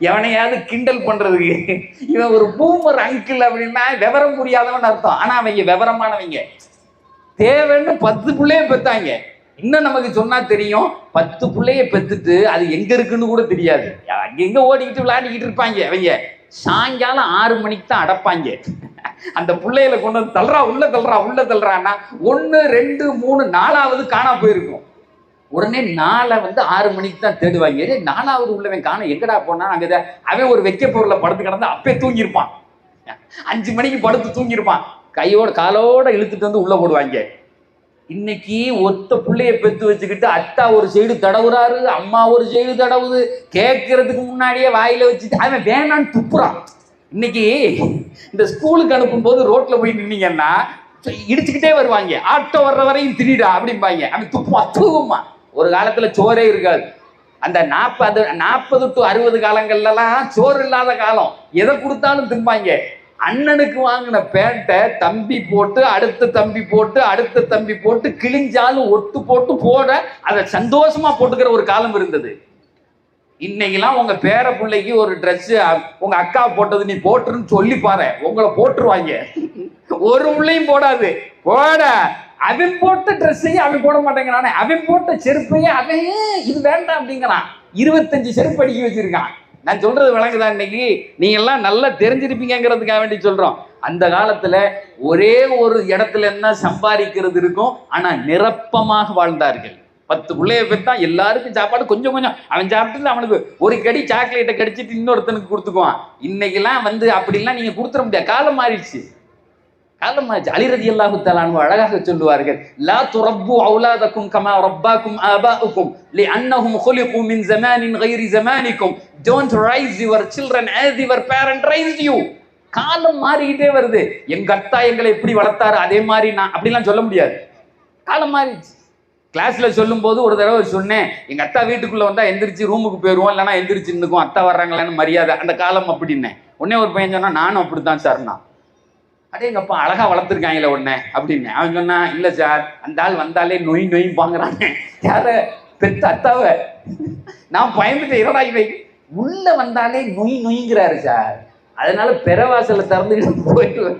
எவனையாவது கிண்டல் பண்றதுக்கு. இவன் ஒரு பூமர் அங்கிள் அப்படின்னா விவரம் புரியாதவன் அர்த்தம். ஆனா அவங்க விவரமானவங்க. தேவைன்னு 10 பிள்ளைய பெத்தாங்க. இன்னும் நமக்கு சொன்னா தெரியும், 10 பிள்ளைய பெத்துட்டு அது எங்க இருக்குன்னு கூட தெரியாது. எங்க ஓடிக்கிட்டு விளையாடிக்கிட்டு இருப்பாங்க. அவங்க சாயங்காலம் 6 மணிக்கு தான் அடப்பாங்க. அந்த பிள்ளைகளை கொண்டு வந்து தள்ளுறா உள்ள தள்ளுறான்னா 1 2 3 4வது காணா போயிருக்கும். உடனே 4 வந்து 6 மணிக்கு தான் தேடுவாங்க. 4வது உள்ளவன் காண எங்கடா போனா அங்கே அவன் ஒரு வைக்க பொருளை படுத்து கிடந்து அப்பே தூங்கியிருப்பான். 5 மணிக்கு படுத்து தூங்கியிருப்பான். கையோட காலோட இழுத்துட்டு வந்து உள்ள போடுவாங்க. இன்னைக்கு ஒத்த பிள்ளைய பெத்து வச்சுக்கிட்டு அத்தா ஒரு சைடு தடவுறாரு, அம்மா ஒரு சைடு தடவுது. கேட்கறதுக்கு முன்னாடியே வாயில வச்சுட்டு அவன் வேணான்னு துப்புறான். இன்னைக்கு இந்த ஸ்கூலுக்கு அனுப்பும் போது ரோட்ல போய் நின்னீங்கன்னா இடிச்சுக்கிட்டே வருவாங்க. ஆட்டோ வர்ற வரையும் திடீடா அப்படிம்பாங்க. அவன் துப்புமா. ஒரு காலத்துல சோறே இருக்காது. அந்த 40 to 60 காலங்கள்லாம் சோறு இல்லாத காலம். எதை கொடுத்தாலும் திம்பாங்க. அண்ணனுக்கு வாங்கின பேண்ட்டை தம்பி போட்டு அடுத்த தம்பி போட்டு அடுத்த தம்பி போட்டு கிழிஞ்சாலும் ஒட்டு போட்டு போட அதை சந்தோஷமா போட்டுக்கிற ஒரு காலம் இருந்தது. இன்னைக்கெல்லாம் உங்க பேர பிள்ளைக்கு ஒரு ட்ரெஸ் உங்க அக்கா போட்டது நீ போட்டுருன்னு சொல்லி பாரு, உங்களை போட்டுருவாங்க. ஒரு உள்ளையும் போடாது. போட அவன் போட்ட ட்ரெஸ்ஸையும் அவன் போட மாட்டேங்கிறானே, அவன் போட்ட செருப்பையே அவன் இது வேண்டாம் அப்படிங்கிறான். 25 செருப்பு அடிக்க வச்சிருக்கான். நான் சொல்றது விளங்குதான்? இன்னைக்கு நீங்க எல்லாம் நல்லா தெரிஞ்சிருப்பீங்கிறதுக்காக வேண்டி சொல்றோம். அந்த காலத்துல ஒரே ஒரு இடத்துல என்ன சம்பாதிக்கிறது இருக்கும், ஆனா நிரப்பமாக வாழ்ந்தார்கள். 10 பிள்ளைய பெற்றா எல்லாருக்கும் சாப்பாடு கொஞ்சம் கொஞ்சம் அவன் சாப்பிட்டு அவனுக்கு ஒரு கடி சாக்லேட்டை கடிச்சிட்டு இன்னொருத்தனுக்கு கொடுத்துக்குவான். இன்னைக்கெல்லாம் வந்து அப்படிலாம் நீங்க கொடுத்துட முடியாது. காலம் மாறிடுச்சு. அலி ரலியல்லாஹு தஆலா அன்ஹு அழகாக சொல்லுவார்கள், லா துரப்பு அவுலாதக்கும் கமா ரப்பாக்கும் ஆபாஉக்கும் லிஅன்னஹும் குலிகு மின் ஸமானின் கைரி ஸமானிக்கும். Don't raise your children as your parent raised you. காலம் மாறிக்கிட்டே வருது. எங்க அத்தா எங்களை எப்படி வளர்த்தாரு அதே மாதிரி நான் அப்படிலாம் சொல்ல முடியாது. காலம் மாறிடுச்சு. கிளாஸ்ல சொல்லும் போது ஒரு தடவை சொன்னேன், எங்க அத்தா வீட்டுக்குள்ள வந்தா எந்திரிச்சு ரூமுக்கு போயிடுவோம், இல்லைன்னா எந்திரிச்சு இருந்துக்கும், அத்தா வர்றாங்களான்னு மரியாதை. அந்த காலம் அப்படின்னேன். உடனே ஒரு பையன் சொன்னா, நானும் அப்படித்தான் சார்னா. அடே எங்க அப்பா அழகா வளர்த்துருக்காங்களே உடனே அப்படின்னு. அவன் சொன்னா, இல்ல சார் அந்த ஆள் வந்தாலே நொய் பாங்குறாங்க. யார பெத்த அத்தாவ? நான் பயந்துட்டு இரடா இவை உள்ள வந்தாலே நொய்ங்கிறாரு சார். அதனால பெறவாசல திறந்துக்கிட்டு போயிடுவேன்.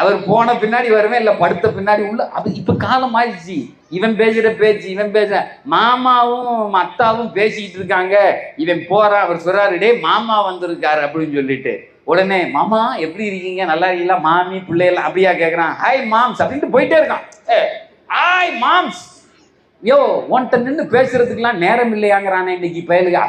அவர் போன பின்னாடி வருவேன், இல்லை படுத்த பின்னாடி உள்ள. அது இப்ப காலம் ஆயிடுச்சு. இவன் பேசுற பேச்சு இவன் பேச, மாமாவும் அத்தாவும் பேசிக்கிட்டு இருக்காங்க. இவன் போறான், அவர் சொல்றாரு, டே மாமா வந்திருக்காரு அப்படின்னு சொல்லிட்டு. உடனே மாமா எப்படி இருக்கீங்க, நல்லா இருக்கீங்களா, மாமி பிள்ளையெல்லாம் அப்படியா கேட்குறான். ஹாய் மாம்ஸ் அப்படின்ட்டு போயிட்டே இருக்கான். Hi moms. யோ உன்கிட்ட நின்று பேசுறதுக்கெல்லாம் நேரம் இல்லையாங்கிறானே இன்னைக்கு பயலுக்கு.